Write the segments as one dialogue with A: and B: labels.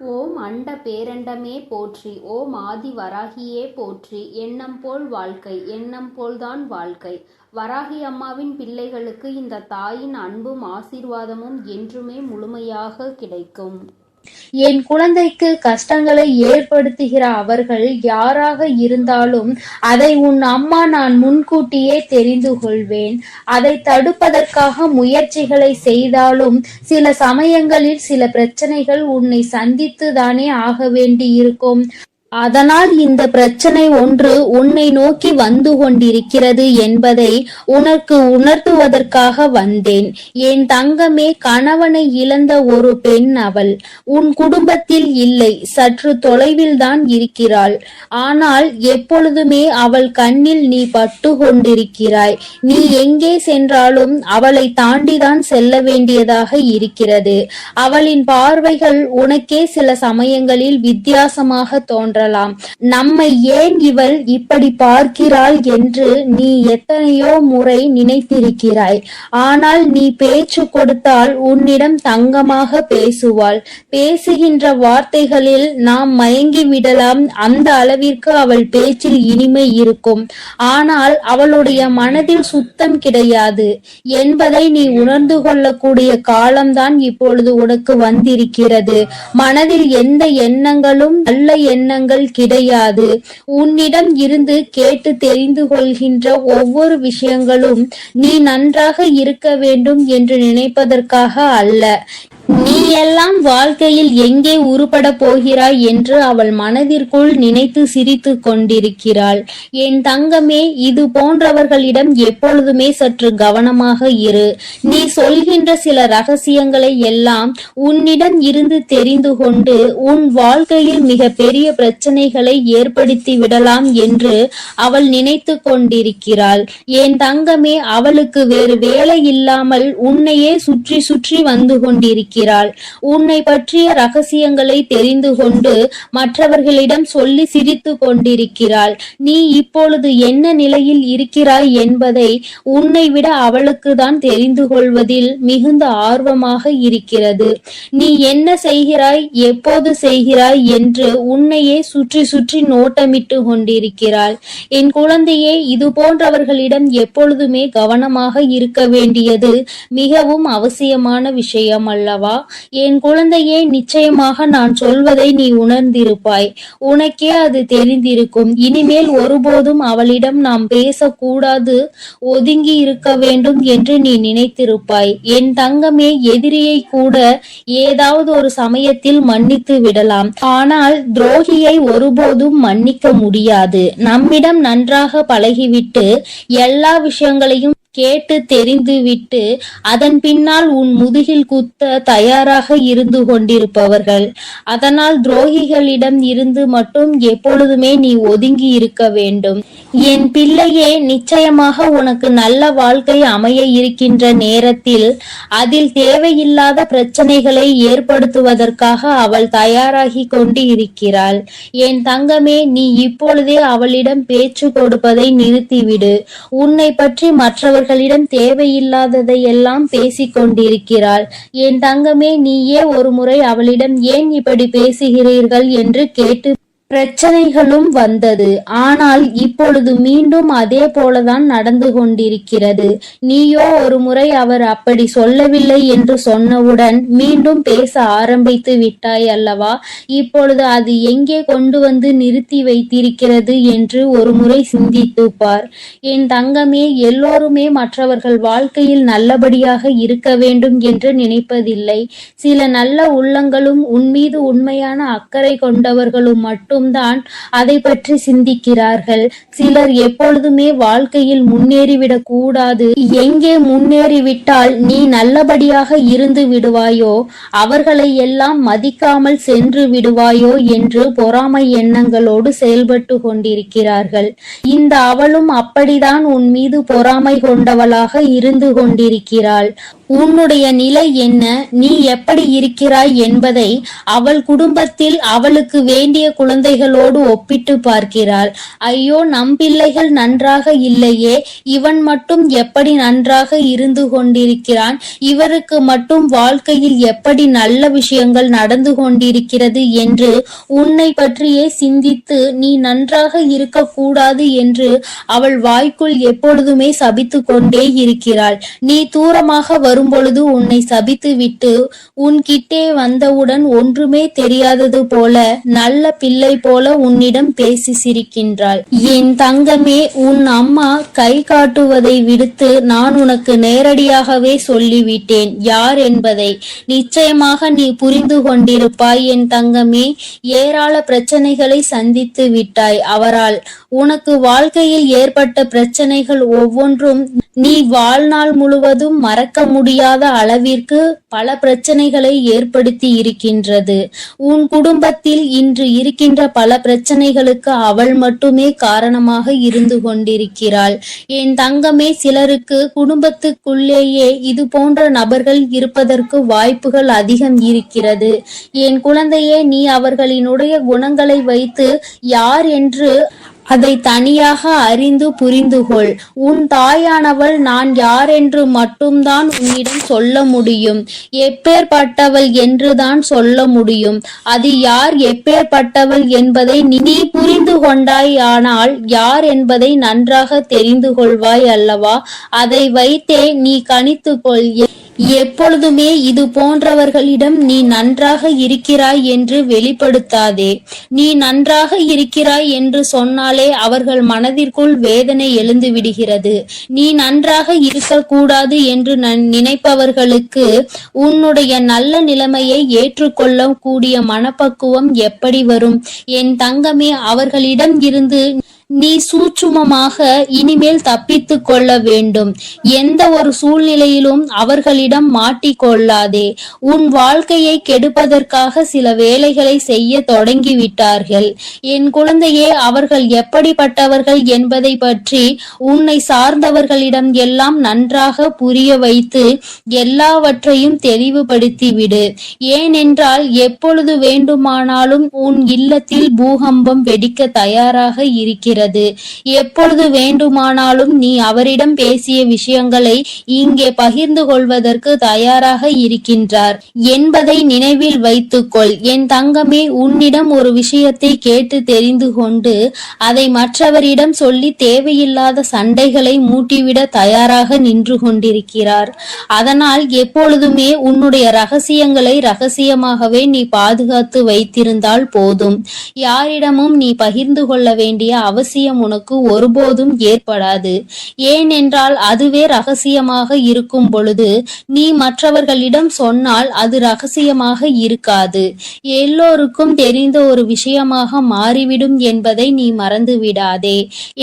A: ஓம் அண்ட பேரண்டமே போற்றி, ஓம் ஆதி வராகியே போற்றி. எண்ணம் போல் வாழ்க்கை, எண்ணம் போல்தான் வாழ்க்கை. வராகி அம்மாவின் பிள்ளைகளுக்கு இந்த தாயின் அன்பும் ஆசீர்வாதமும் என்றுமே முழுமையாக கிடைக்கும்.
B: என் குழந்தைக்கு கஷ்டங்களை ஏற்படுத்துகிற அவர்கள் யாராக இருந்தாலும் அதை உன் அம்மா நான் முன்கூட்டியே தெரிந்து கொள்வேன். அதை தடுப்பதற்காக முயற்சிகளை செய்தாலும் சில சமயங்களில் சில பிரச்சனைகள் உன்னை சந்தித்துதானே ஆக வேண்டியிருக்கும். அதனால் இந்த பிரச்சனை ஒன்று உன்னை நோக்கி வந்து கொண்டிருக்கிறது என்பதை உனக்கு உணர்த்துவதற்காக வந்தேன். என் தங்கமே, கணவனை இழந்த ஒரு பெண் அவள். உன் குடும்பத்தில் இல்லை, சற்று தொலைவில் தான் இருக்கிறாள். ஆனால் எப்பொழுதுமே அவள் கண்ணில் நீ பட்டு கொண்டிருக்கிறாய். நீ எங்கே சென்றாலும் அவளை தாண்டிதான் செல்ல வேண்டியதாக இருக்கிறது. அவளின் பார்வைகள் உனக்கே சில சமயங்களில் வித்தியாசமாக தோன்ற. நம்மை ஏன் இவள் இப்படி பார்க்கிறாள் என்று நீ எத்தனையோ முறை நினைத்திருக்கிறாய். ஆனால் நீ பேச்சு கொடுத்தால் உன்னிடம் தங்கமாக பேசுவாள். பேசுகின்ற வார்த்தைகளில் நாம் மயங்கி விடலாம். அந்த அளவிற்கு அவள் பேச்சில் இனிமை இருக்கும். ஆனால் அவளுடைய மனதில் சுத்தம் கிடையாது என்பதை நீ உணர்ந்து கொள்ளக்கூடிய காலம்தான் இப்பொழுது உனக்கு வந்திருக்கிறது. மனதில் எந்த எண்ணங்களும் நல்ல எண்ணங்கள் கிடையாது. உன்னிடம் இருந்து கேட்டு தெரிந்து கொள்கின்ற ஒவ்வொரு விஷயங்களும் நீ நன்றாக இருக்க வேண்டும் என்று நினைப்பதற்காக அல்ல. நீ எல்லாம் வாழ்க்கையில் எங்கே உருப்பட போகிறாய் என்று அவள் மனதிற்குள் நினைத்து சிரித்து கொண்டிருக்கிறாள். என் தங்கமே, இது போன்றவர்களிடம் எப்பொழுதுமே சற்று கவனமாக இரு. நீ சொல்கின்ற சில ரகசியங்களை எல்லாம் உன்னிடம் இருந்து தெரிந்து கொண்டு உன் வாழ்க்கையில் மிக பெரிய பிரச்சனைகளை ஏற்படுத்தி விடலாம் என்று அவள் நினைத்து கொண்டிருக்கிறாள். என் தங்கமே, அவளுக்கு வேறு வேலை இல்லாமல் உன்னையே சுற்றி சுற்றி வந்து கொண்டிருக்கிறாள். உன்னை பற்றிய ரகசியங்களை தெரிந்து கொண்டு மற்றவர்களிடம் சொல்லி சிரித்து கொண்டிருக்கிறாள். நீ இப்பொழுது என்ன நிலையில் இருக்கிறாய் என்பதை உன்னை விட அவளுக்கு தான் தெரிந்து கொள்வதில் மிகுந்த ஆர்வமாக இருக்கிறது. நீ என்ன செய்கிறாய், எப்போது செய்கிறாய் என்று உன்னையே சுற்றி சுற்றி நோட்டமிட்டு கொண்டிருக்கிறாள். என் குழந்தையே, இது போன்றவர்களிடம் எப்பொழுதுமே கவனமாக இருக்க வேண்டியது மிகவும் அவசியமான விஷயம் அல்லவா? என் குழந்தையே, நிச்சயமாக நான் சொல்வதை நீ உணர்ந்திருப்பாய். உனக்கே அது தெரிந்திருக்கும். இனிமேல் ஒருபோதும் அவளிடம் நாம் பேசக்கூடாது, ஒதுங்கி இருக்க வேண்டும் என்று நீ நினைத்திருப்பாய். என் தங்கமே, எதிரியை கூட ஏதாவது ஒரு சமயத்தில் மன்னித்து விடலாம். ஆனால் துரோகியை ஒருபோதும் மன்னிக்க முடியாது. நம்மிடம் நன்றாக பழகிவிட்டு எல்லா விஷயங்களையும் கேட்டு தெரிந்து விட்டு அதன் பின்னால் உன் முதுகில் குத்த தயாராக இருந்து கொண்டிருப்பவர்கள். அதனால் துரோகிகளிடம் இருந்து மட்டும் எப்பொழுதுமே நீ ஒதுங்கி இருக்க வேண்டும். என் பிள்ளையே, நிச்சயமாக உனக்கு நல்ல வாழ்க்கை அமைய இருக்கின்ற நேரத்தில் அதில் தேவையில்லாத பிரச்சனைகளை ஏற்படுத்துவதற்காக அவள் தயாராகி கொண்டு இருக்கிறாள். என் தங்கமே, நீ இப்பொழுதே அவளிடம் பேச்சு கொடுப்பதை நிறுத்திவிடு. உன்னை பற்றி மற்றவர்களிடம் தேவையில்லாததை எல்லாம் பேசிக் கொண்டிருக்கிறாள். என் தங்கமே, நீயே ஒரு முறை அவளிடம் ஏன் இப்படி பேசுகிறீர்கள் என்று கேட்டு பிரச்சனைகளும் வந்தது. ஆனால் இப்பொழுது மீண்டும் அதே போலதான் நடந்து கொண்டிருக்கிறது. நீயோ ஒரு முறை அவர் அப்படி சொல்லவில்லை என்று சொன்னவுடன் மீண்டும் பேச ஆரம்பித்து விட்டாய் அல்லவா? இப்பொழுது அது எங்கே கொண்டு வந்து நிறுத்தி வைத்திருக்கிறது என்று ஒரு முறை சிந்தித்து பார். என் தங்கமே, எல்லோருமே மற்றவர்கள் வாழ்க்கையில் நல்லபடியாக இருக்க வேண்டும் என்று நினைப்பதில்லை. சில நல்ல உள்ளங்களும் உன்மீது உண்மையான அக்கறை கொண்டவர்களும் மட்டும் தான் அதை பற்றி சிந்திக்கிறார்கள். சிலர் எப்பொழுதுமே வாழ்க்கையில் முன்னேறிவிடக் கூடாது, எங்கே முன்னேறிவிட்டால் நீ நல்லபடியாக இருந்து விடுவாயோ, அவர்களை எல்லாம் மதிக்காமல் சென்று விடுவாயோ என்று பொறாமை எண்ணங்களோடு செயல்பட்டு கொண்டிருக்கிறார்கள். இந்த அவளும் அப்படிதான் உன் மீது பொறாமை கொண்டவளாக இருந்து கொண்டிருக்கிறாள். உன்னுடைய நிலை என்ன, நீ எப்படி இருக்கிறாய் என்பதை அவள் குடும்பத்தில் அவளுக்கு வேண்டிய குழந்தைகளோடு ஒப்பிட்டு பார்க்கிறாள். ஐயோ, நம் பிள்ளைகள் நன்றாக இல்லையே, இவன் மட்டும் எப்படி நன்றாக இருந்து கொண்டிருக்கிறான், இவருக்கு மட்டும் வாழ்க்கையில் எப்படி நல்ல விஷயங்கள் நடந்து கொண்டிருக்கிறது என்று உன்னை பற்றியே சிந்தித்து நீ நன்றாக இருக்கக்கூடாது என்று அவள் வாய்க்குள் எப்பொழுதுமே சபித்து கொண்டே இருக்கிறாள். நீ தூரமாக வரும்பொழுது உன்னை சபித்து விட்டு உன்கிட்டே வந்தவுடன் ஒன்றுமே தெரியாதது போல நல்ல பிள்ளை போல உன்னிடம் பேசி சிரிக்கின்றாள். என் தங்கமே, உன் அம்மா கை காட்டுவதை விடுத்து நான் உனக்கு நேரடியாகவே சொல்லிவிட்டேன் யார் என்பதை. நிச்சயமாக நீ புரிந்து கொண்டிருப்பாய் என் தங்கமே. ஏராள பிரச்சனைகளை சந்தித்து விட்டாய் அவரால். உனக்கு வாழ்க்கையில் ஏற்பட்ட பிரச்சனைகள் ஒவ்வொன்றும் நீ வாழ்நாள் முழுவதும் மறக்க முடியாத அளவிற்கு பல பிரச்சனைகளை ஏற்படுத்தி இருக்கின்றது. உன் குடும்பத்தில் இன்று இருக்கின்ற பல பிரச்சனைகளுக்கு அவள் மட்டுமே காரணமாக இருந்து கொண்டிருக்கிறாள். என் தங்கமே, சிலருக்கு குடும்பத்துக்குள்ளேயே இது போன்ற நபர்கள் இருப்பதற்கு வாய்ப்புகள் அதிகம் இருக்கிறது. என் குழந்தையே, நீ அவர்களினுடைய குணங்களை வைத்து யார் என்று அதை தனியாக அறிந்து புரிந்து கொள். உன் தாயானவள் நான் யார் என்று மட்டும்தான் உன்னிடம் சொல்ல முடியும். எப்பேற்பட்டவள் என்றுதான் சொல்ல முடியும். அது யார், எப்பேற்பட்டவள் என்பதை நீ புரிந்து கொண்டாயானால் யார் என்பதை நன்றாக தெரிந்து கொள்வாய் அல்லவா? அதை வைத்தே நீ கணித்துக்கொள். எப்பொழுதுமே இது போன்றவர்களிடம் நீ நன்றாக இருக்கிறாய் என்று வெளிப்படுத்தாதே. நீ நன்றாக இருக்கிறாய் என்று சொன்னாலே அவர்கள் மனதிற்குள் வேதனை எழுந்து விடுகிறது. நீ நன்றாக இருக்கக்கூடாது என்று நினைப்பவர்களுக்கு உன்னுடைய நல்ல நிலைமையை ஏற்றுக்கொள்ள கூடிய மனப்பக்குவம் எப்படி வரும்? என் தங்கமே, அவர்களிடம் இருந்து நீ சூட்சுமமாக இனிமேல் தப்பித்து கொள்ள வேண்டும். எந்த ஒரு சூழ்நிலையிலும் அவர்களிடம் மாட்டிக்கொள்ளாதே. உன் வாழ்க்கையை கெடுப்பதற்காக சில வேலைகளை செய்ய தொடங்கிவிட்டார்கள். என் குழந்தையே, அவர்கள் எப்படிப்பட்டவர்கள் என்பதை பற்றி உன்னை சார்ந்தவர்களிடம் எல்லாம் நன்றாக புரிய வைத்து எல்லாவற்றையும் தெளிவுபடுத்திவிடு. ஏனென்றால் எப்பொழுது வேண்டுமானாலும் உன் இல்லத்தில் பூகம்பம் வெடிக்க தயாராக இருக்கிறது. எப்பொழுது வேண்டுமானாலும் நீ அவரிடம் பேசிய விஷயங்களை இங்கே பகிர்ந்து கொள்வதற்கு தயாராக இருக்கின்றார் என்பதை நினைவில் வைத்துக்கொள். என் தங்கமே, உன்னிடம் ஒரு விஷயத்தை கேட்டு தெரிந்து கொண்டு அதை மற்றவரிடம் சொல்லி தேவையில்லாத சண்டைகளை மூட்டிவிட தயாராக நின்று கொண்டிருக்கிறார். அதனால் எப்பொழுதுமே உன்னுடைய ரகசியங்களை ரகசியமாகவே நீ பாதுகாத்து வைத்திருந்தால் போதும். யாரிடமும் நீ பகிர்ந்து கொள்ள வேண்டிய அவசியம் உனக்கு ஒருபோதும் ஏற்படாது. ஏனென்றால் அதுவே ரகசியமாக இருக்கும் பொழுது நீ மற்றவர்களிடம் சொன்னால் அது ரகசியமாக இருக்காது, எல்லோருக்கும் தெரிந்த ஒரு விஷயமாக மாறிவிடும் என்பதை நீ மறந்து விடாதே.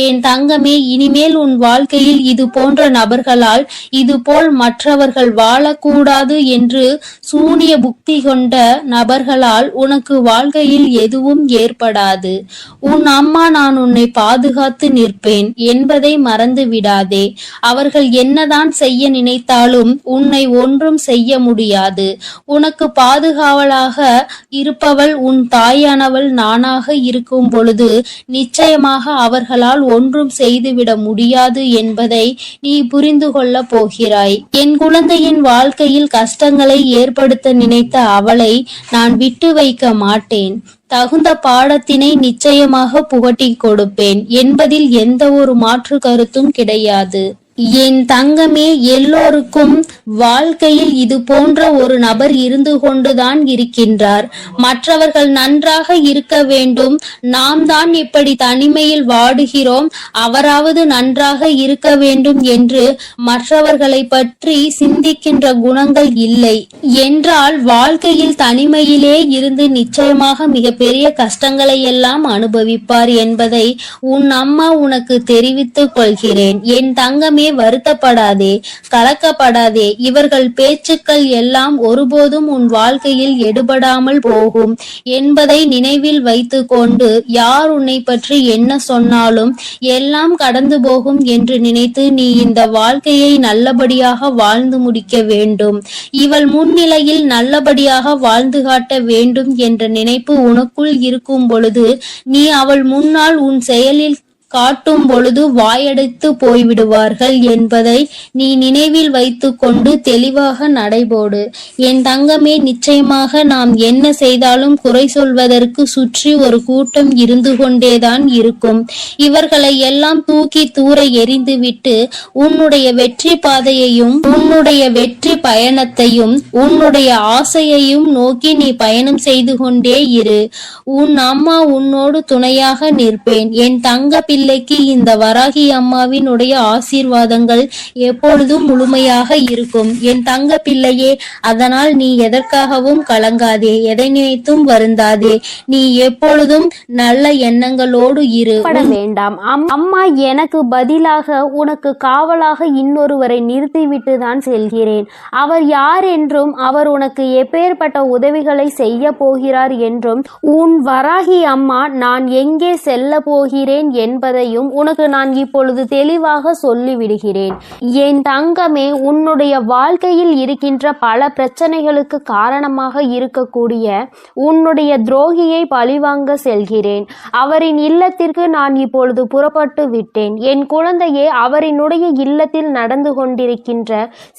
B: என் தங்கமே, இனிமேல் உன் வாழ்க்கையில் இது போன்ற நபர்களால் இதுபோல் மற்றவர்கள் வாழக்கூடாது என்று சூனிய புக்தி கொண்ட நபர்களால் உனக்கு வாழ்க்கையில் எதுவும் ஏற்படாது. உன் அம்மா நான் உன்னை பாதுகாத்து நிற்பேன் என்பதை மறந்து விடாதே. அவர்கள் என்னதான் செய்ய நினைத்தாலும் உன்னை ஒன்றும் செய்ய முடியாது. உனக்கு பாதுகாவலாக இருப்பவள் உன் தாயானவள் நானாக இருக்கும் பொழுது நிச்சயமாக அவர்களால் ஒன்றும் செய்துவிட முடியாது என்பதை நீ புரிந்து கொள்ள போகிறாய். என் குழந்தையின் வாழ்க்கையில் கஷ்டங்களை ஏற்படுத்த நினைத்த அவளை நான் விட்டு வைக்க மாட்டேன். தகுந்த பாடத்தினை நிச்சயமாக புகட்டிக் கொடுப்பேன் என்பதில் எந்த ஒரு மாற்று கருத்தும் கிடையாது. என் தங்கமே, எல்லோருக்கும் வாழ்க்கையில் இது போன்ற ஒரு நபர் இருந்து கொண்டுதான் இருக்கின்றார். மற்றவர்கள் நன்றாக இருக்க வேண்டும், நாம் தான் இப்படி தனிமையில் வாடுகிறோம், அவராவது நன்றாக இருக்க வேண்டும் என்று மற்றவர்களை பற்றி சிந்திக்கின்ற குணங்கள் இல்லை என்றால் வாழ்க்கையில் தனிமையிலே இருந்து நிச்சயமாக மிகப்பெரிய கஷ்டங்களை எல்லாம் அனுபவிப்பார் என்பதை உன் அம்மா உனக்கு தெரிவித்துக் கொள்கிறேன். என் தங்கமே, மனமே வருத்தப்படாதே, கலக்கப்படாதே. இவர்கள் பேச்சுக்கள் எல்லாம் ஒருபோதும் உன் வாழ்க்கையில் எடுபடாமல் போகும் என்பதை நினைவில் வைத்து கொண்டு யார் உன்னை பற்றி என்ன சொன்னாலும் எல்லாம் கடந்து போகும் என்று நினைத்து நீ இந்த வாழ்க்கையை நல்லபடியாக வாழ்ந்து முடிக்க வேண்டும். இவள் முன்னிலையில் நல்லபடியாக வாழ்ந்து காட்ட வேண்டும் என்ற நினைப்பு உனக்குள் இருக்கும் பொழுது நீ அவள் முன்னால் உன் செயலில் காட்டும் பொழுது வாயடைத்து போய்விடுவார்கள் என்பதை நீ நினைவில் வைத்து கொண்டு தெளிவாக நடைபோடு. என் தங்கமே, நிச்சயமாக நாம் என்ன செய்தாலும் குறை சொல்வதற்கு சுற்றி ஒரு கூட்டம் இருந்து கொண்டேதான் இருக்கும். இவர்களை எல்லாம் தூக்கி தூர எறிந்துவிட்டு உன்னுடைய வெற்றி பாதையையும் உன்னுடைய வெற்றி பயணத்தையும் உன்னுடைய ஆசையையும் நோக்கி நீ பயணம் செய்து கொண்டே இரு. உன் அம்மா உன்னோடு துணையாக நிற்பேன். என் தங்க பிள்ளைக்கு இந்த வராகி அம்மாவினுடைய ஆசீர்வாதங்கள் எப்பொழுதும் முழுமையாக இருக்கும் என் தங்க பிள்ளையே. அதனால் நீ எதற்காகவும் கலங்காதே, எதை நினைத்தும் வருந்தாதே. நீ எப்பொழுதும் நல்ல எண்ணங்களோடு இரு.
A: வேண்டாம். அம்மா எனக்கு பதிலாக உனக்கு காவலாக இன்னொருவரை நிறுத்திவிட்டு தான் செல்கிறேன். அவர் யார் என்றும் அவர் உனக்கு எப்பேற்பட்ட உதவிகளை செய்ய போகிறார் என்றும் உன் வராகி அம்மா நான் எங்கே செல்ல போகிறேன் என்பதையும் உனக்கு நான் இப்பொழுது தெளிவாக சொல்லிவிடுகிறேன். என் தங்கமே, உன்னுடைய வாழ்க்கையில் இருக்கின்ற பல பிரச்சனைகளுக்கு காரணமாக இருக்கக்கூடிய உன்னுடைய துரோகியை பழிவாங்க செல்கிறேன். அவரின் இல்லத்திற்கு நான் இப்பொழுது புறப்பட்டு விட்டேன். என் குழந்தையே, அவரினுடைய இல்லத்தில் நடந்து கொண்டிருக்கின்ற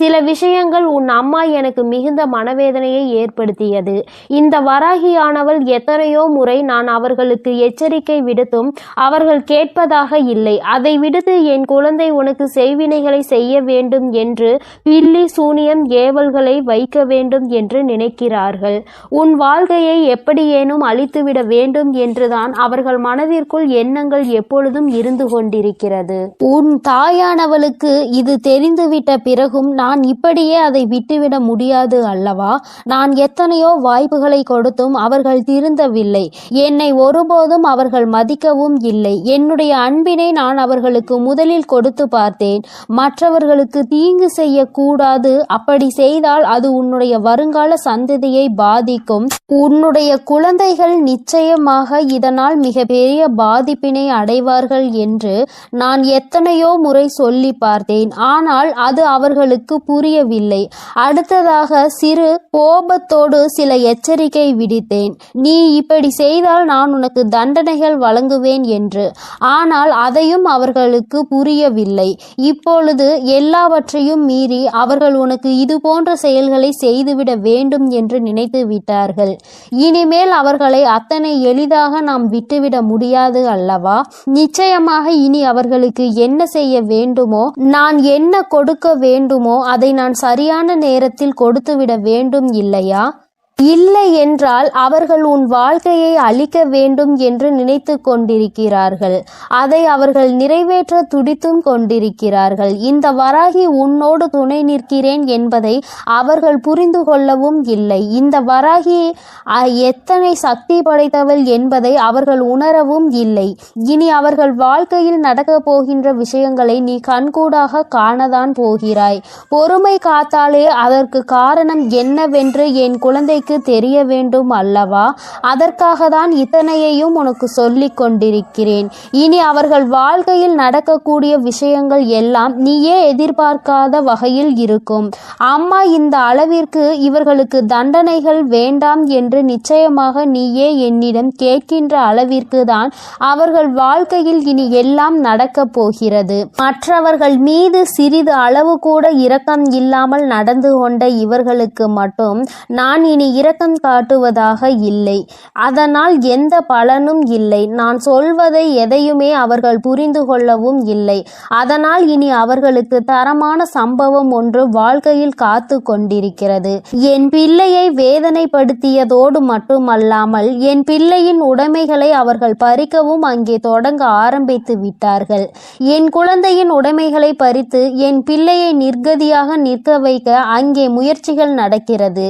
A: சில விஷயங்கள் உன் அம்மா எனக்கு மிகுந்த மனவேதனையை ஏற்படுத்தியது. இந்த வராகியானவள் எத்தனையோ முறை நான் அவர்களுக்கு எச்சரிக்கை விடுத்தும் அவர்கள் கேட்பதாக இல்லை. அதை விடுத்து என் குழந்தை உனக்கு செய்வினைகளை செய்ய வேண்டும் என்று பில்லி சூனியம் ஏவல்களை வைக்க வேண்டும் என்று நினைக்கிறார்கள். உன் வாழ்க்கையை எப்படியேனும் அழித்துவிட வேண்டும் என்றுதான் அவர்கள் மனதிற்குள் எண்ணங்கள் எப்பொழுதும் இருந்து கொண்டிருக்கிறது. உன் தாயானவளுக்கு இது தெரிந்துவிட்ட பிறகும் நான் இப்படியே அதை விட்டுவிட முடியாது அல்லவா? நான் எத்தனையோ வாய்ப்புகளை கொடுத்தும் அவர்கள் திருந்தவில்லை. என்னை ஒருபோதும் அவர்கள் மதிக்கவும் இல்லை. என்னுடைய அன்பினை நான் அவர்களுக்கு முதலில் கொடுத்து பார்த்தேன். மற்றவர்களுக்கு தீங்கு செய்யக்கூடாது, அப்படி செய்தால் அது உன்னுடைய வருங்கால சந்ததியை பாதிக்கும். உன்னுடைய குழந்தைகள் நிச்சயமாக இதனால் மிகப்பெரிய பாதிப்பினை அடைவார்கள் என்று நான் எத்தனையோ முறை சொல்லி பார்த்தேன். ஆனால் அது அவர்களுக்கு புரியவில்லை. அடுத்ததாக சிறு கோபத்தோடு சில எச்சரிக்கை விடுத்தேன். நீ இப்படி செய்தால் நான் உனக்கு தண்டனைகள் வழங்குவேன் என்று. ஆனால் அதையும் அவர்களுக்கு புரியவில்லை. இப்பொழுது எல்லாவற்றையும் மீறி அவர்கள் உனக்கு இது போன்ற செயல்களை செய்துவிட வேண்டும் என்று நினைத்து விட்டார்கள். இனிமேல் அவர்களை அத்தனை எளிதாக நாம் விட்டுவிட முடியாது அல்லவா? நிச்சயமாக இனி அவர்களுக்கு என்ன செய்ய வேண்டுமோ, நான் என்ன கொடுக்க வேண்டுமோ அதை நான் சரியான நேரத்தில் கொடுத்துவிட வேண்டும் இல்லையா? இல்லை என்றால் அவர்கள் உன் வாழ்க்கையை அழிக்க வேண்டும் என்று நினைத்து கொண்டிருக்கிறார்கள். அதை அவர்கள் நிறைவேற்ற துடித்தும் கொண்டிருக்கிறார்கள். இந்த வராகி உன்னோடு துணை நிற்கிறேன் என்பதை அவர்கள் புரிந்து கொள்ளவும் இல்லை. இந்த வராகி எத்தனை சக்தி படைத்தவள் என்பதை அவர்கள் உணரவும் இல்லை. இனி அவர்கள் வாழ்க்கையில் நடக்கப் போகின்ற விஷயங்களை நீ கண்கூடாக காணதான் போகிறாய். பொறுமை காத்தாலே அதற்கு காரணம் என்னவென்று என் குழந்தை தெரிய வேண்டும் அல்லவா? அதற்காக தான் இத்தனையையும் உனக்கு சொல்லிக் கொண்டிருக்கிறேன். இனி அவர்கள் வாழ்க்கையில் நடக்கக்கூடிய விஷயங்கள் எல்லாம் நீயே எதிர்பார்க்காத வகையில் இருக்கும். அம்மா இந்த அளவிற்கு இவர்களுக்கு தண்டனைகள் வேண்டாம் என்று நிச்சயமாக நீயே என்னிடம் கேட்கின்ற அளவிற்கு தான் அவர்கள் வாழ்க்கையில் இனி எல்லாம் நடக்கப் போகிறது. மற்றவர்கள் மீது சிறிது அளவு கூட இரக்கம் இல்லாமல் நடந்து கொண்ட இவர்களுக்கு மட்டும் நான் இனி இரக்கம் காட்டுவதாக இல்லை. அதனால் எந்த பலனும் இல்லை. நான் சொல்வதை எதையுமே அவர்கள் புரிந்து கொள்ளவும் இல்லை. அதனால் இனி அவர்களுக்கு தரமான சம்பவம் ஒன்று வாழ்க்கையில் காத்து கொண்டிருக்கிறது. என் பிள்ளையை வேதனைப்படுத்தியதோடு மட்டுமல்லாமல் என் பிள்ளையின் உடைமைகளை அவர்கள் பறிக்கவும் அங்கே தொடங்க ஆரம்பித்து விட்டார்கள். என் குழந்தையின் உடைமைகளை பறித்து என் பிள்ளையை நிர்கதியாக நிற்க வைக்க அங்கே முயற்சிகள் நடக்கிறது.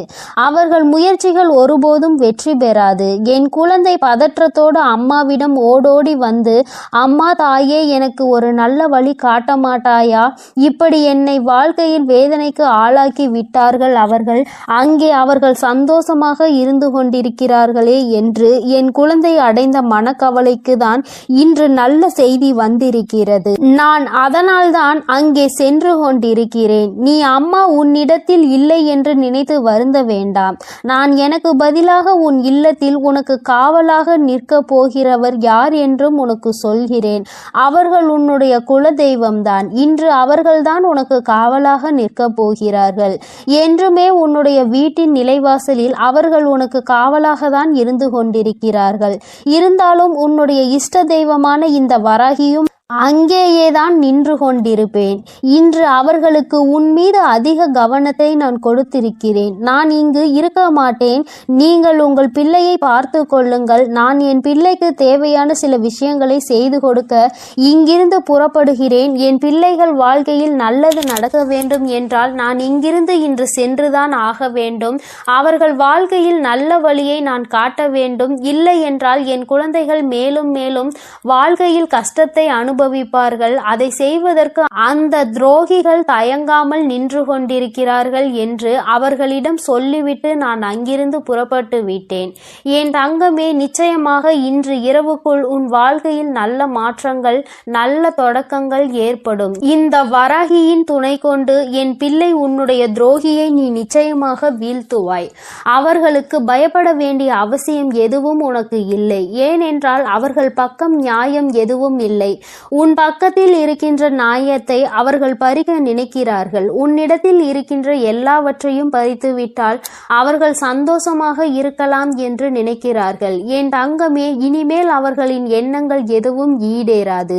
A: அவர்கள் முயற்சிகள் ஒருபோதும் வெற்றி பெறாது. என் குழந்தை பதற்றத்தோடு அம்மாவிடம் ஓடோடி வந்து, அம்மா தாயே, எனக்கு ஒரு நல்ல வழி காட்ட மாட்டாயா? இப்படி என்னை வாழ்க்கையில் வேதனைக்கு ஆளாக்கி விட்டார்கள் அவர்கள். அங்கே அவர்கள் சந்தோஷமாக இருந்து கொண்டிருக்கிறார்களே என்று என் குழந்தை அடைந்த மனக்கவலைக்கு தான் இன்று நல்ல செய்தி வந்திருக்கிறது. நான் அதனால்தான் அங்கே சென்று கொண்டிருக்கிறேன். நீ அம்மா உன்னிடத்தில் இல்லை என்று நினைத்து வருந்த வேண்டாம். நான் எனக்கு பதிலாக உன் இல்லத்தில் உனக்கு காவலாக நிற்க போகிறவர் யார் என்றும் உனக்கு சொல்கிறேன். அவர்கள் உன்னுடைய குல தெய்வம்தான். இன்று அவர்கள்தான் உனக்கு காவலாக நிற்க போகிறார்கள். என்றுமே உன்னுடைய வீட்டின் நிலைவாசலில் அவர்கள் உனக்கு காவலாக தான் இருந்து கொண்டிருக்கிறார்கள். இருந்தாலும் உன்னுடைய இஷ்ட தெய்வமான இந்த வராகியும் அங்கேயேதான் நின்று கொண்டிருப்பேன். இன்று அவர்களுக்கு உன் மீது அதிக கவனத்தை நான் கொடுத்திருக்கிறேன். நான் இங்கு இருக்க மாட்டேன். நீங்கள் உங்கள் பிள்ளையை பார்த்து கொள்ளுங்கள். நான் என் பிள்ளைக்கு தேவையான சில விஷயங்களை செய்து கொடுக்க இங்கிருந்து புறப்படுகிறேன். என் பிள்ளைகள் வாழ்க்கையில் நல்லது நடக்க வேண்டும் என்றால் நான் இங்கிருந்து இன்று சென்றுதான் ஆக வேண்டும். அவர்கள் வாழ்க்கையில் நல்ல வழியை நான் காட்ட வேண்டும். இல்லை என்றால் என் குழந்தைகள் மேலும் மேலும் வாழ்க்கையில் கஷ்டத்தை அனுபவிப்பார்கள். அதை செய்வதற்கு அந்த துரோகிகள் தயங்காமல் நின்று கொண்டிருக்கிறார்கள் என்று அவர்களிடம் சொல்லிவிட்டு நான் அங்கிருந்து புறப்பட்டு விட்டேன். என் தங்கமே, நிச்சயமாக இன்று இரவுக்குள் உன் வாழ்க்கையில் நல்ல மாற்றங்கள், நல்ல தொடக்கங்கள் ஏற்படும். இந்த வராகியின் துணை கொண்டு என் பிள்ளை உன்னுடைய துரோகியை நீ நிச்சயமாக வீழ்த்துவாய். அவர்களுக்கு பயப்பட வேண்டிய அவசியம் எதுவும் உனக்கு இல்லை. ஏனென்றால் அவர்கள் பக்கம் நியாயம் எதுவும் இல்லை. உன் பக்கத்தில் இருக்கின்ற நியாயத்தை அவர்கள் பறிக்க நினைக்கிறார்கள். உன்னிடத்தில் இருக்கின்ற எல்லாவற்றையும் பறித்து விட்டால் அவர்கள் சந்தோஷமாக இருக்கலாம் என்று நினைக்கிறார்கள். என் தங்கமே, இனிமேல் அவர்களின் எண்ணங்கள் எதுவும் ஈடேறாது.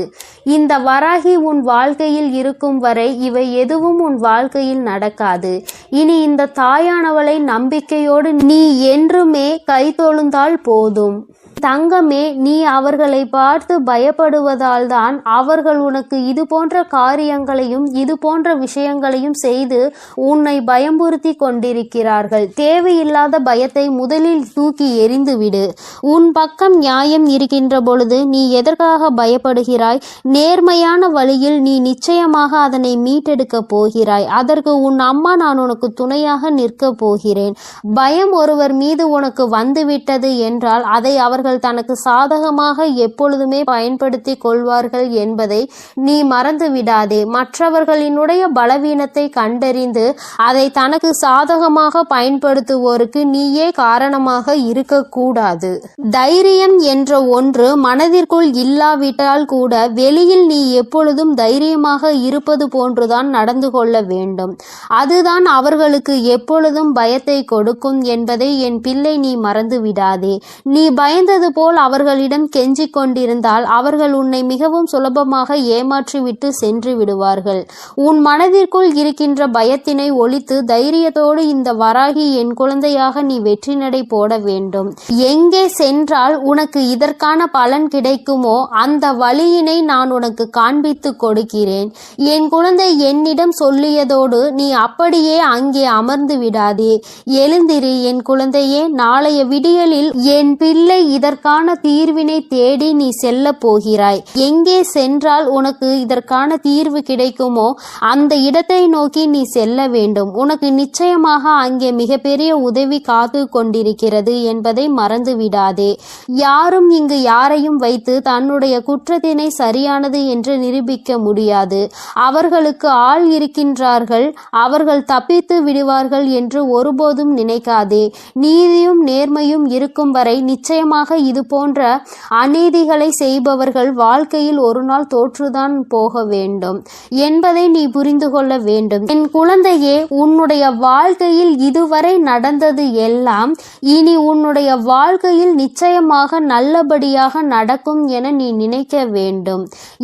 A: இந்த வராகி உன் வாழ்க்கையில் இருக்கும் வரை இவை எதுவும் உன் வாழ்க்கையில் நடக்காது. இனி இந்த தாயானவளை நம்பிக்கையோடு நீ என்றுமே கைதொழுந்தால் போதும். தங்கமே, நீ அவர்களை பார்த்து பயப்படுவதால் தான் அவர்கள் உனக்கு இது போன்ற காரியங்களையும் இது போன்ற விஷயங்களையும் செய்து உன்னை பயமுறுத்தி கொண்டிருக்கிறார்கள். தேவையில்லாத பயத்தை முதலில் தூக்கி எறிந்துவிடு. உன் பக்கம் நியாயம் இருக்கின்ற பொழுது நீ எதற்காக பயப்படுகிறாய்? நேர்மையான வழியில் நீ நிச்சயமாக அதனை மீட்டெடுக்க போகிறாய். அதற்கு உன் அம்மா நான் உனக்கு துணையாக நிற்க போகிறேன். பயம் ஒருவர் மீது உனக்கு வந்துவிட்டது என்றால் அதை அவர்கள் தனக்கு சாதகமாக எப்பொழுதுமே பயன்படுத்தி கொள்வார்கள் என்பதை நீ மறந்து விடாதே. மற்றவர்களினுடைய பலவீனத்தை கண்டறிந்து அதை தனக்கு சாதகமாக பயன்படுத்துவோருக்கு நீயே காரணமாக இருக்கக்கூடாது. தைரியம் என்ற ஒன்று மனதிற்குள் இல்லாவிட்டால் கூட வெளியில் நீ எப்பொழுதும் தைரியமாக இருப்பது போன்றுதான் நடந்து கொள்ள வேண்டும். அதுதான் அவர்களுக்கு எப்பொழுதும் பயத்தை கொடுக்கும் என்பதை என் பிள்ளை நீ மறந்து விடாதே. நீ பயந்தது போல் அவர்களிடம் கெஞ்சிக் கொண்டிருந்தால் அவர்கள் உன்னை மிகவும் சுலபமாக ஏமாற்றிவிட்டு சென்று விடுவார்கள். உன் மனதிற்குள் இருக்கின்ற பயத்தினை ஒழித்து தைரியத்தோடு இந்த வராகி என் குழந்தையாக நீ வெற்றி நடை போட வேண்டும். எங்கே சென்றால் உனக்கு இதற்கான பலன் கிடைக்குமோ அந்த வழியினை நான் உனக்கு காண்பித்து கொடுக்கிறேன். என் குழந்தை என்னிடம் சொல்லியதோடு நீ அப்படியே அங்கே அமர்ந்து விடாதே. எழுந்திரு என் குழந்தையே. நாளைய விடியலில் என் பிள்ளை இதற்கான தீர்வினை தேடி நீ செல்ல போகிறாய். எங்கே சென்றால் உனக்கு இதற்கான தீர்வு கிடைக்குமோ அந்த இடத்தை நோக்கி நீ செல்ல வேண்டும். உனக்கு நிச்சயமாக அங்கே மிகப்பெரிய உதவி காத்து கொண்டிருக்கிறது என்பதை மறந்து விடாதே. யாரும் இங்கு யாரையும் வைத்து தன்னுடைய குற்றத்தினை சரியானது என்று நிரூபிக்க முடியாது. அவர்களுக்கு ஆள் இருக்கின்றார்கள், அவர்கள் தப்பித்து விடுவார்கள் என்று ஒருபோதும் நினைக்காதே. நீதியும் நேர்மையும் இருக்கும் வரை நிச்சயமாக இது போன்ற அநீதிகளை செய்பவர்கள் வாழ்க்கையில் ஒரு நாள் தோற்றுதான் போக வேண்டும் என்பதை நீ புரிந்து கொள்ள வேண்டும். என் குழந்தையே, உன்னுடைய வாழ்க்கையில் இதுவரை நடந்தது எல்லாம் இனி உன்னுடைய வாழ்க்கையில் நிச்சயமாக நல்லபடியாக நடக்கும் என நீ நினைக்க வேண்டும்.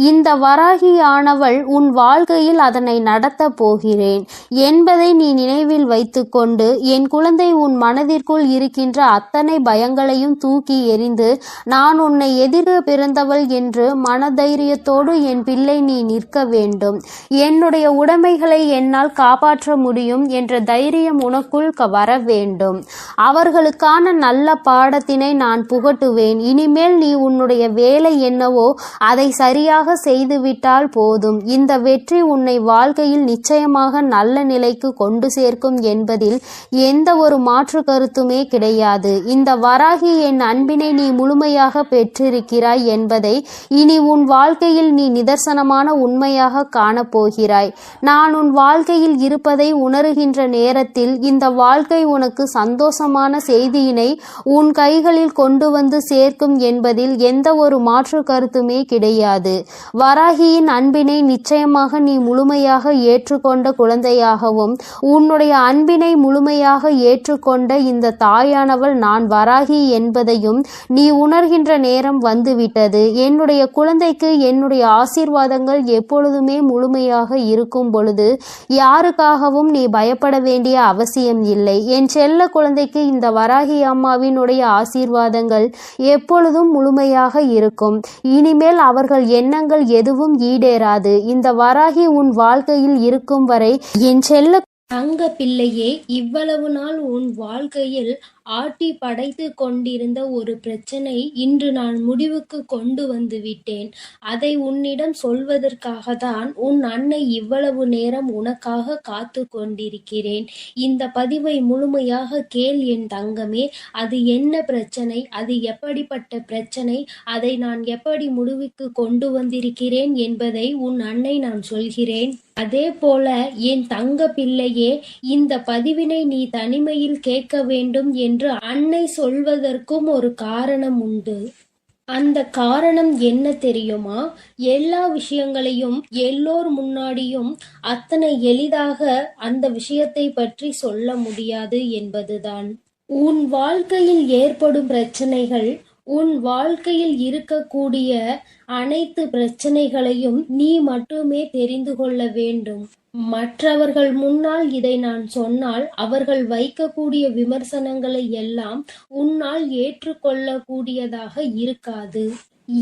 A: இந்த வராகியானவள் உன் வாழ்க்கையில் அதனை நடத்தப் போகிறேன் என்பதை நீ நினைவில் வைத்துக்கொண்டு என் குழந்தை உன் மனதிற்குள் இருக்கின்ற அத்தனை பயங்களையும் தூக்கி எறிந்து நான் உன்னை எதிர பிறந்தவள் என்று மனதைரியத்தோடு என் பிள்ளை நீ நிற்க வேண்டும். என்னுடைய உடைமைகளை என்னால் காப்பாற்ற முடியும் என்ற தைரியம் உனக்குள் வர வேண்டும். அவர்களுக்கான நல்ல பாடத்தினை நான் புகட்டுவேன். இனிமேல் நீ உன்னுடைய வேலை என்னவோ அதை சரியாக செய்துவிட்டால் போதும். இந்த வெற்றி உன்னை வாழ்க்கையில் நிச்சயமாக நல்ல நிலைக்கு கொண்டு சேர்க்கும் என்பதில் எந்த ஒரு மாற்று கருத்துமே கிடையாது. இந்த வராகி என் அன்பினை நீ முழுமையாக பெற்றிருக்கிறாய் என்பதை இனி உன் வாழ்க்கையில் நீ நிதர்சனமான உண்மையாக காணப்போகிறாய். நான் உன் வாழ்க்கையில் இருப்பதை உணர்கின்ற நேரத்தில் இந்த வாழ்க்கை உனக்கு சந்தோஷமான செய்தியினை உன் கைகளில் கொண்டு வந்து சேர்க்கும் என்பதில் எந்த ஒரு மாற்று கருத்துமே கிடையாது. வராகியின் அன்பினை நிச்சயமாக நீ முழுமையாக ஏற்றுக்கொண்ட குழந்தையாகவும் உன்னுடைய அன்பினை முழுமையாக ஏற்றுக்கொண்ட இந்த தாயானவள் நான் வராகி என்பதையும் நீ உணர்கின்ற நேரம் வந்துவிட்டது. என்னுடைய குழந்தைக்கு என்னுடைய ஆசீர்வாதங்கள் எப்பொழுதுமே முழுமையாக இருக்கும் பொழுது யாருக்காகவும் நீ பயப்பட வேண்டிய அவசியம் இல்லை. என் செல்ல குழந்தைக்கு இந்த வராகி அம்மாவினுடைய ஆசீர்வாதங்கள் எப்பொழுதும் முழுமையாக இருக்கும். இனிமேல் அவர்கள் எண்ணங்கள் எதுவும் ஈடேறாது. இந்த வராகி உன் வாழ்க்கையில் இருக்கும் வரை என் செல்ல
B: தங்க பிள்ளையே, இவ்வளவு நாள் உன் வாழ்க்கையில் ஆட்டி படைத்து கொண்டிருந்த ஒரு பிரச்சனை இன்று நான் முடிவுக்கு கொண்டு வந்து விட்டேன். அதை உன்னிடம் சொல்வதற்காக தான் உன் அன்னை இவ்வளவு நேரம் உனக்காக காத்து கொண்டிருக்கிறேன். இந்த பதிவை முழுமையாக கேள் என் தங்கமே. அது என்ன பிரச்சனை, அது எப்படிப்பட்ட பிரச்சனை, அதை நான் எப்படி முடிவுக்கு கொண்டு வந்திருக்கிறேன் என்பதை உன் அன்னை நான் சொல்கிறேன். அதே போல என் தங்க பிள்ளையே, இந்த பதிவினை நீ தனிமையில் கேட்க வேண்டும் என்று அன்னை சொல்வதற்கும் ஒரு காரணம் உண்டு. அந்த காரணம் என்ன தெரியுமா? எல்லா விஷயங்களையும் எல்லோர் முன்னாடியும் அத்தனை எளிதாக அந்த விஷயத்தை பற்றி சொல்ல முடியாது என்பதுதான். உன் வாழ்க்கையில் ஏற்படும் பிரச்சனைகள், உன் வாழ்க்கையில் இருக்கக்கூடிய அனைத்து பிரச்சனைகளையும் நீ மட்டுமே தெரிந்து கொள்ள வேண்டும். மற்றவர்கள் முன்னால் இதை நான் சொன்னால் அவர்கள் வைக்கக்கூடிய விமர்சனங்களை எல்லாம் உன்னால் ஏற்றுக்கொள்ளக்கூடியதாக இருக்காது.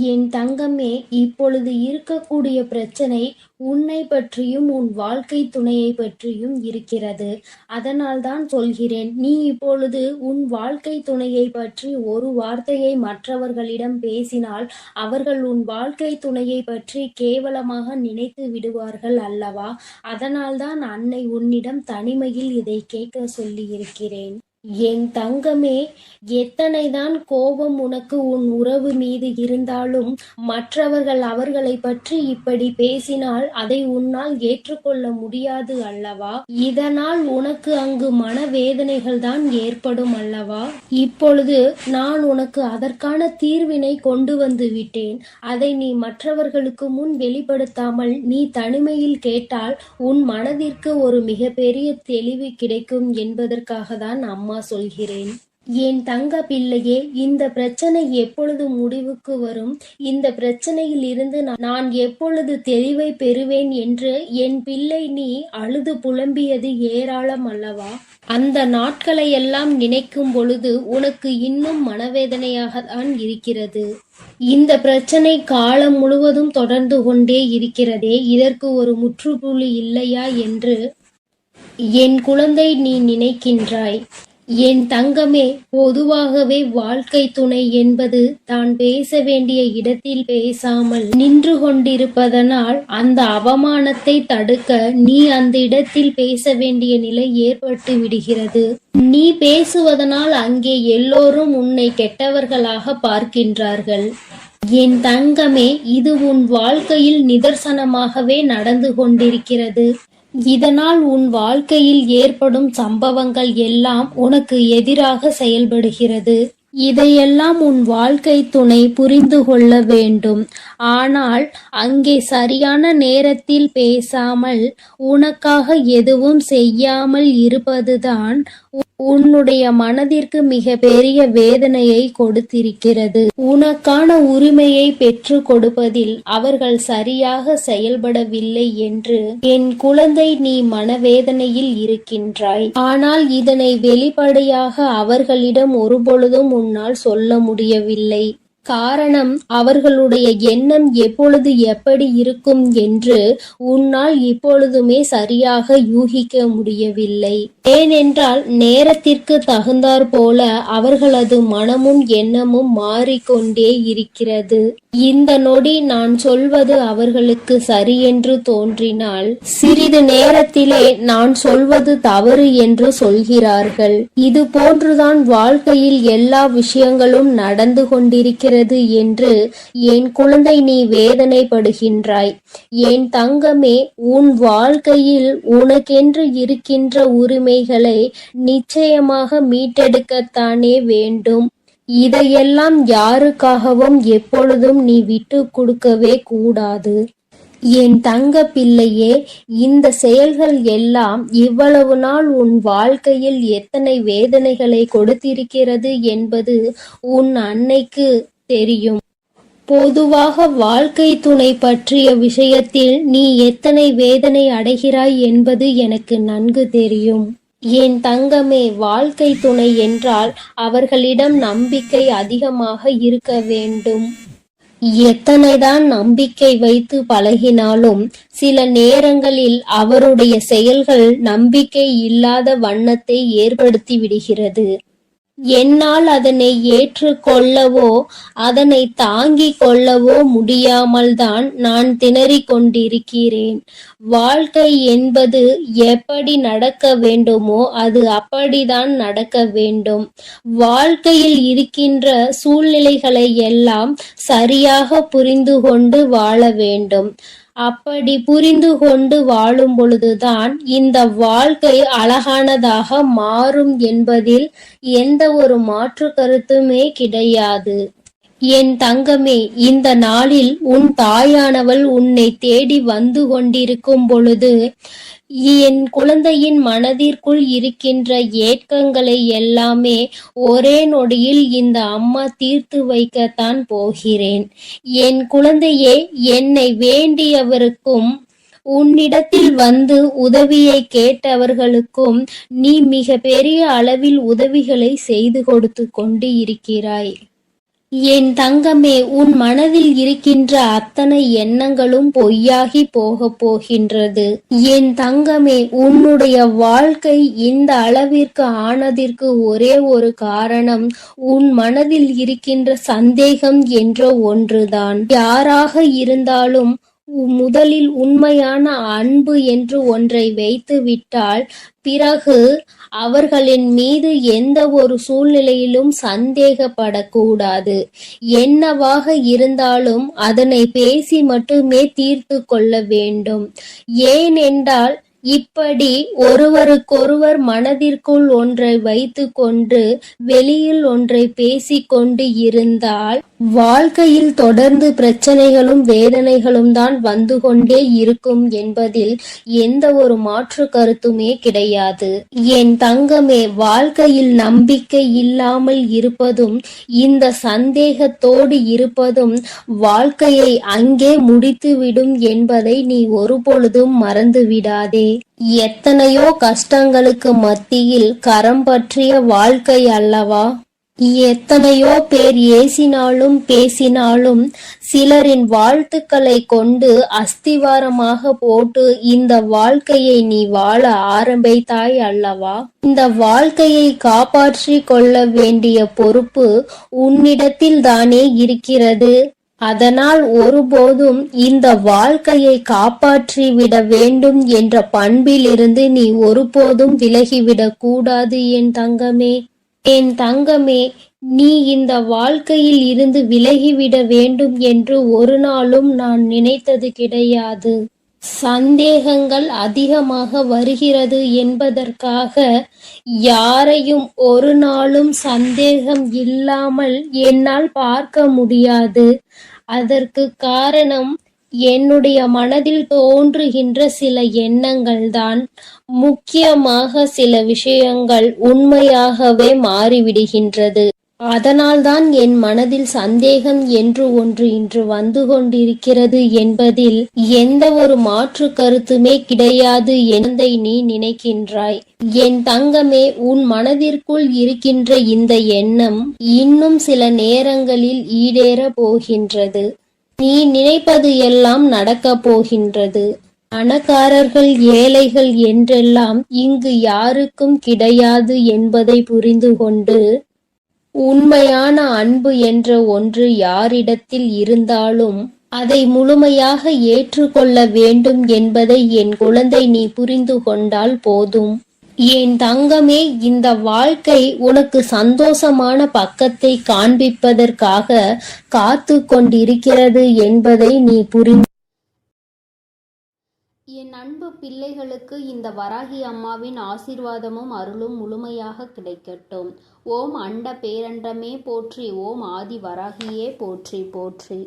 B: என் தங்கமே, இப்பொழுது இருக்கக்கூடிய பிரச்சனை உன்னை பற்றியும் உன் வாழ்க்கை துணையை பற்றியும் இருக்கிறது. அதனால் தான் சொல்கிறேன், நீ இப்பொழுது உன் வாழ்க்கை துணையை பற்றி ஒரு வார்த்தையை மற்றவர்களிடம் பேசினால் அவர்கள் உன் வாழ்க்கை துணையை பற்றி கேவலமாக நினைத்து விடுவார்கள் அல்லவா? அதனால்தான் அன்னை உன்னிடம் தனிமையில் இதை கேட்க சொல்லி இருக்கிறேன். என் தங்கமே, எத்தனைதான் கோபம் உனக்கு உன் உறவு மீது இருந்தாலும் மற்றவர்கள் அவர்களை பற்றி இப்படி பேசினால் அதை உன்னால் ஏற்றுக்கொள்ள முடியாது அல்லவா? இதனால் உனக்கு அங்கு மனவேதனைகள் தான் ஏற்படும் அல்லவா? இப்பொழுது நான் உனக்கு அதற்கான தீர்வினை கொண்டு வந்து விட்டேன். அதை நீ மற்றவர்களுக்கு முன் வெளிப்படுத்தாமல் நீ தனிமையில் கேட்டால் உன் மனதிற்கு ஒரு மிகப்பெரிய தெளிவு கிடைக்கும் என்பதற்காக தான் அம்மா சொல்கிறேன். என் தங்க பிள்ளையே, இந்த பிரச்சனை எப்பொழுது முடிவுக்கு வரும், இந்த பிரச்சனையில் இருந்து நான் எப்பொழுது தெளிவை பெறுவேன் என்று என் பிள்ளை நீ அழுது புலம்பியது ஏராளம் அல்லவா? அந்த நாட்களை எல்லாம் நினைக்கும் பொழுது உனக்கு இன்னும் மனவேதனையாக தான் இருக்கிறது. இந்த பிரச்சனை காலம் முழுவதும் தொடர்ந்து கொண்டே இருக்கிறதே, இதற்கு ஒரு முற்றுப்புள்ளி இல்லையா என்று என் குழந்தை நீ நினைக்கின்றாய். என் தங்கமே, பொதுவாகவே வாழ்க்கை துணை என்பது தான் பேச வேண்டிய இடத்தில் பேசாமல் நின்று கொண்டிருப்பதனால் அந்த அவமானத்தை தடுக்க நீ அந்த இடத்தில் பேச வேண்டிய நிலை ஏற்பட்டு விடுகிறது. நீ பேசுவதனால் அங்கே எல்லோரும் உன்னை கெட்டவர்களாக பார்க்கின்றார்கள். என் தங்கமே, இது உன் வாழ்க்கையில் நிதர்சனமாகவே நடந்து கொண்டிருக்கிறது. இதனால் உன் வாழ்க்கையில் ஏற்படும் சம்பவங்கள் எல்லாம் உனக்கு எதிராக செயல்படுகிறது. இதையெல்லாம் உன் வாழ்க்கை துணை புரிந்து கொள்ள வேண்டும். ஆனால் அங்கே சரியான நேரத்தில் பேசாமல் உனக்காக எதுவும் செய்யாமல் இருப்பதுதான் உன்னுடைய மனதிற்கு மிக பெரிய வேதனையை கொடுத்திருக்கிறது. உனக்கான உரிமையை பெற்று கொடுப்பதில் அவர்கள் சரியாக செயல்படவில்லை என்று என் குழந்தை நீ மனவேதனையில் இருக்கின்றாய். ஆனால் இதனை வெளிப்படையாக அவர்களிடம் ஒருபொழுதும் உன்னால் சொல்ல முடியவில்லை. காரணம், அவர்களுடைய எண்ணம் எப்பொழுது எப்படி இருக்கும் என்று உன்னால் இப்பொழுதுமே சரியாக யூகிக்க முடியவில்லை. ஏனென்றால் நேரத்திற்கு தகுந்தாற் போல அவர்களது மனமும் எண்ணமும் மாறிக்கொண்டே இருக்கிறது. இந்த நொடி நான் சொல்வது அவர்களுக்கு சரியென்று தோன்றினால் சிறிது நேரத்திலே நான் சொல்வது தவறு என்று சொல்கிறார்கள். இது போன்றுதான் வாழ்க்கையில் எல்லா விஷயங்களும் நடந்து கொண்டிருக்கிறது என்று என் குழந்தை நீ வேதனைப்படுகின்றாய். என் தங்கமே, உன் வாழ்க்கையில் உனக்கென்று இருக்கின்ற உரிமைகளை நிச்சயமாக மீட்டெடுக்கத்தானே வேண்டும். இதையெல்லாம் யாருக்காகவும் எப்பொழுதும் நீ விட்டு கொடுக்கவே கூடாது. என் தங்க பிள்ளையே, இந்த செயல்கள் எல்லாம் இவ்வளவு நாள் உன் வாழ்க்கையில் எத்தனை வேதனைகளை கொடுத்திருக்கிறது என்பது உன் அன்னைக்கு தெரியும். பொதுவாக வாழ்க்கை துணை பற்றிய விஷயத்தில் நீ எத்தனை வேதனை அடைகிறாய் என்பது எனக்கு நன்கு தெரியும். என் தங்கமே, வாழ்க்கை துணை என்றால் அவர்களிடம் நம்பிக்கை அதிகமாக இருக்க வேண்டும். எத்தனைதான் நம்பிக்கை வைத்து பழகினாலும் சில நேரங்களில் அவருடைய செயல்கள் நம்பிக்கை இல்லாத வண்ணத்தை ஏற்படுத்தி விடுகிறது. என்னால் அதனை ஏற்றுக்கொள்ளவோ அதனை தாங்கிக் கொள்ளவோ முடியாமல் தான் நான் திணறிக் கொண்டிருக்கிறேன். வாழ்க்கை என்பது எப்படி நடக்க வேண்டுமோ அது அப்படிதான் நடக்க வேண்டும். வாழ்க்கையில் இருக்கின்ற சூழ்நிலைகளை எல்லாம் சரியாக புரிந்து கொண்டு வாழ வேண்டும். அப்படி புரிந்து கொண்டு வாழும் பொழுதுதான் இந்த வாழ்க்கை அழகானதாக மாறும் என்பதில் எந்த ஒரு மாற்று கருத்துமே கிடையாது. என் தங்கமே, இந்த நாளில் உன் தாயானவள் உன்னை தேடி வந்து கொண்டிருக்கும் பொழுது என் குழந்தையின் மனதிற்குள் இருக்கின்ற ஏக்கங்களை எல்லாமே ஒரே நொடியில் இந்த அம்மா தீர்த்து வைக்கத்தான் போகிறேன். என் குழந்தையே, என்னை வேண்டியவருக்கும் உன்னிடத்தில் வந்து உதவியை கேட்டவர்களுக்கும் நீ மிக பெரிய அளவில் உதவிகளை செய்து கொடுத்து கொண்டு இருக்கிறாய். என் தங்கமே, உன் மனதில் இருக்கின்ற அத்தனை எண்ணங்களும் பொய்யாகி போகப் போகின்றது. என் தங்கமே, உன்னுடைய வாழ்க்கை இந்த அளவிற்கு ஆனதற்கு ஒரே ஒரு காரணம் உன் மனதில் இருக்கின்ற சந்தேகம் என்ற ஒன்றுதான். யாராக இருந்தாலும் முதலில் உண்மையான அன்பு என்று ஒன்றை வைத்து விட்டால் பிறகு அவர்களின் மீது எந்த ஒரு சூழ்நிலையிலும் சந்தேகப்படக்கூடாது. என்னவாக இருந்தாலும் அதனை பேசி மட்டுமே தீர்த்து கொள்ள வேண்டும். ஏனென்றால் இப்படி ஒருவருக்கொருவர் மனதிற்குள் ஒன்றை வைத்து கொண்டு வெளியில் ஒன்றை பேசிக்கொண்டு இருந்தால் வாழ்க்கையில் தொடர்ந்து பிரச்சனைகளும் வேதனைகளும் தான் வந்து கொண்டே இருக்கும் என்பதில் எந்த ஒரு மாற்று கருத்துமே கிடையாது. என் தங்கமே, வாழ்க்கையில் நம்பிக்கை இல்லாமல் இருப்பதும் இந்த சந்தேகத்தோடு இருப்பதும் வாழ்க்கையை அங்கே முடித்துவிடும் என்பதை நீ ஒருபொழுதும் மறந்து விடாதே. எத்தனையோ கஷ்டங்களுக்கு மத்தியில் கரம் பற்றிய வாழ்க்கை அல்லவா? எத்தனையோ பேர் ஏசினாலும் பேசினாலும் சிலரின் வாழ்த்துக்களை கொண்டு அஸ்திவாரமாக போட்டு இந்த வாழ்க்கையை நீ வாழ ஆரம்பித்தாய் அல்லவா? இந்த வாழ்க்கையை காப்பாற்றி கொள்ள வேண்டிய பொறுப்பு உன்னிடத்தில் தானே இருக்கிறது. அதனால் ஒருபோதும் இந்த வாழ்க்கையை காப்பாற்றி விட வேண்டும் என்ற பண்பிலிருந்து நீ ஒருபோதும் விலகிவிடக் கூடாது என் தங்கமே. என் தங்கமே, நீ இந்த வாழ்க்கையில் இருந்து விலகிவிட வேண்டும் என்று ஒரு நாளும் நான் நினைத்தது கிடையாது. சந்தேகங்கள் அதிகமாக வருகிறது என்பதற்காக யாரையும் ஒரு நாளும் சந்தேகம் இல்லாமல் என்னால் பார்க்க முடியாது. அதற்கு காரணம் என்னுடைய மனதில் தோன்றுகின்ற சில எண்ணங்கள்தான். முக்கியமாக சில விஷயங்கள் உண்மையாகவே மாறிவிடுகின்றது. அதனால்தான் என் மனதில் சந்தேகம் என்று ஒன்று இன்று வந்து கொண்டிருக்கிறது என்பதில் எந்த ஒரு மாற்று கருத்துமே கிடையாது என்பதை நீ நினைக்கின்றாய். என் தங்கமே, உன் மனதிற்குள் இருக்கின்ற இந்த எண்ணம் இன்னும் சில நேரங்களில் ஈடேற போகின்றது. நீ நினைப்பது எல்லாம் நடக்கப் போகின்றது. பணக்காரர்கள் ஏழைகள் என்றெல்லாம் இங்கு யாருக்கும் கிடையாது என்பதை புரிந்து கொண்டு, உண்மையான அன்பு என்ற ஒன்று யாரிடத்தில் இருந்தாலும் அதை முழுமையாக ஏற்றுக்கொள்ள வேண்டும் என்பதை என் குழந்தை நீ புரிந்து கொண்டால் போதும். என் தங்கமே, இந்த வாழ்க்கை உனக்கு சந்தோஷமான பக்கத்தை காண்பிப்பதற்காக காத்து கொண்டிருக்கிறது என்பதை நீ புரிந்து.
A: என் அன்பு பிள்ளைகளுக்கு இந்த வராகி அம்மாவின் ஆசீர்வாதமும் அருளும் முழுமையாக கிடைக்கட்டும். ஓம் அண்ட பேரண்டமே போற்றி. ஓம் ஆதி வராகியே போற்றி போற்றி.